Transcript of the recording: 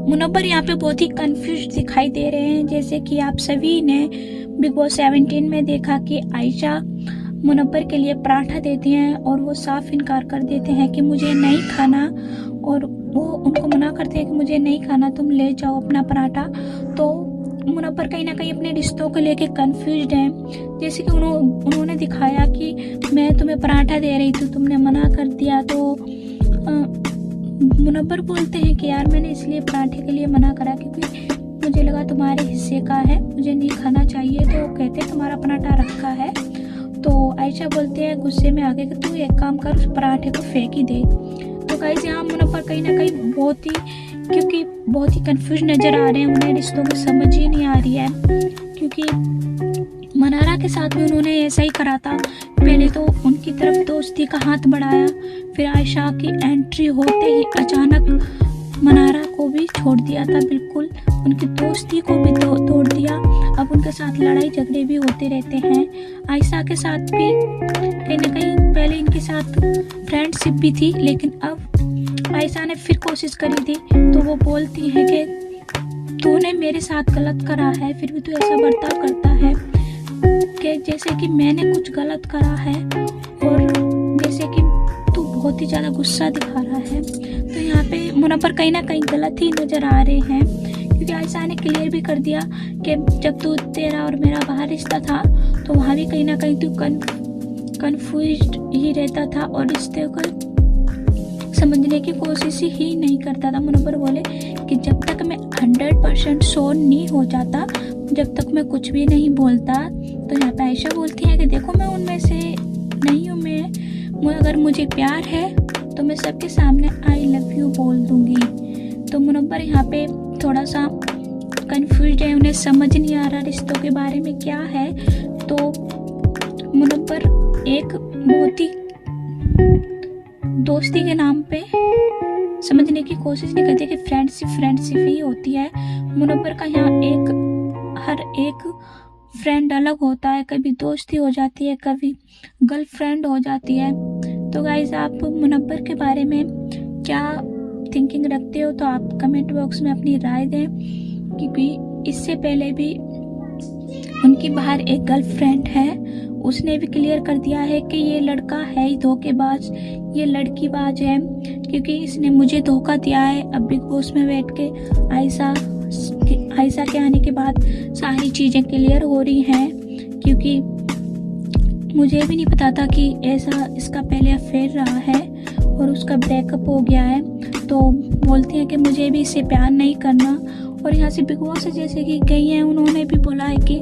मुनव्वर यहाँ पे बहुत ही कंफ्यूज दिखाई दे रहे हैं। जैसे कि आप सभी ने बिग बॉस 17 में देखा कि आयशा मुनव्वर के लिए पराठा देती हैं और वो साफ इनकार कर देते हैं कि मुझे नहीं खाना, और वो उनको मना करते हैं कि मुझे नहीं खाना, तुम ले जाओ अपना पराठा। तो मुनव्वर कहीं ना कहीं अपने रिश्तों को लेके कंफ्यूज्ड हैं। जैसे कि उन्होंने दिखाया कि मैं तुम्हें पराठा दे रही थी, तुमने मना कर दिया। तो मुनव्वर बोलते हैं कि यार मैंने इसलिए पराठे के लिए मना करा क्योंकि मुझे लगा तुम्हारे हिस्से का है, मुझे नहीं खाना चाहिए। तो कहते हैं तुम्हारा पराठा रखा है। तो आयशा बोलते हैं गुस्से में आगे कि तू एक काम कर, उस पराठे को फेंक ही दे। तो गाइस यहाँ मुनव्वर कहीं ना कहीं बहुत ही कंफ्यूज नजर आ रहे हैं। उन्हें रिश्तों की समझ ही नहीं आ रही है, क्योंकि मनारा के साथ भी उन्होंने ऐसा ही करा था। पहले तो उनकी तरफ दोस्ती का हाथ बढ़ाया, फिर आयशा की एंट्री होते ही अचानक मनारा को भी छोड़ दिया था, बिल्कुल उनकी दोस्ती को भी तोड़ दिया। अब उनके साथ लड़ाई झगड़े भी होते रहते हैं। आयशा के साथ भी कहीं ना कहीं पहले इनके साथ फ्रेंडशिप भी थी, लेकिन अब आयशा ने फिर कोशिश करी थी। तो वो बोलती है कि तूने मेरे साथ गलत करा है, फिर भी तू ऐसा बर्ताव करता है कि जैसे कि मैंने कुछ गलत करा है, और जैसे कि तू बहुत ही ज़्यादा गुस्सा दिखा रहा है। तो यहाँ पे मुनव्वर कहीं ना कहीं गलत ही नज़र आ रहे हैं, क्योंकि आयशा ने क्लियर भी कर दिया कि जब तेरा और मेरा बाहर रिश्ता था तो वहाँ भी कहीं ना कहीं तू कन्फ्यूज्ड ही रहता था और रिश्ते को समझने की कोशिश ही नहीं करता था। मुनव्वर बोले कि जब तक मैं 100% श्योर नहीं हो जाता, जब तक मैं कुछ भी नहीं बोलता। तो यहाँ पे आयशा बोलती है कि देखो मैं उनमें से नहीं हूँ, मैं अगर मुझे प्यार है तो मैं सबके सामने आई लव यू बोल दूंगी। तो मुनव्वर यहाँ पे थोड़ा सा कंफ्यूज है, उन्हें समझ नहीं आ रहा रिश्तों के बारे में क्या है। तो मुनव्वर एक बहुत ही दोस्ती के नाम पे समझने की कोशिश नहीं करते कि फ्रेंडशिप ही होती है। मुनव्वर का यहाँ हर एक फ्रेंड अलग होता है, कभी दोस्ती हो जाती है, कभी गर्लफ्रेंड हो जाती है। तो गाइज आप मुनव्वर के बारे में क्या थिंकिंग रखते हो, तो आप कमेंट बॉक्स में अपनी राय दें, क्योंकि इससे पहले भी उनकी बाहर एक गर्लफ्रेंड है, उसने भी क्लियर कर दिया है कि ये लड़का है ही धोखेबाज, ये लड़कीबाज है, क्योंकि इसने मुझे धोखा दिया है। अब बिग बॉस में बैठ के आयशा के आने के बाद सारी चीज़ें क्लियर हो रही हैं, क्योंकि मुझे भी नहीं पता था कि ऐसा इसका पहले अफेयर रहा है और उसका ब्रेकअप हो गया है। तो बोलती हैं कि मुझे भी इससे प्यार नहीं करना। और यहाँ से बिग बॉस जैसे कि गई हैं, उन्होंने भी बोला है कि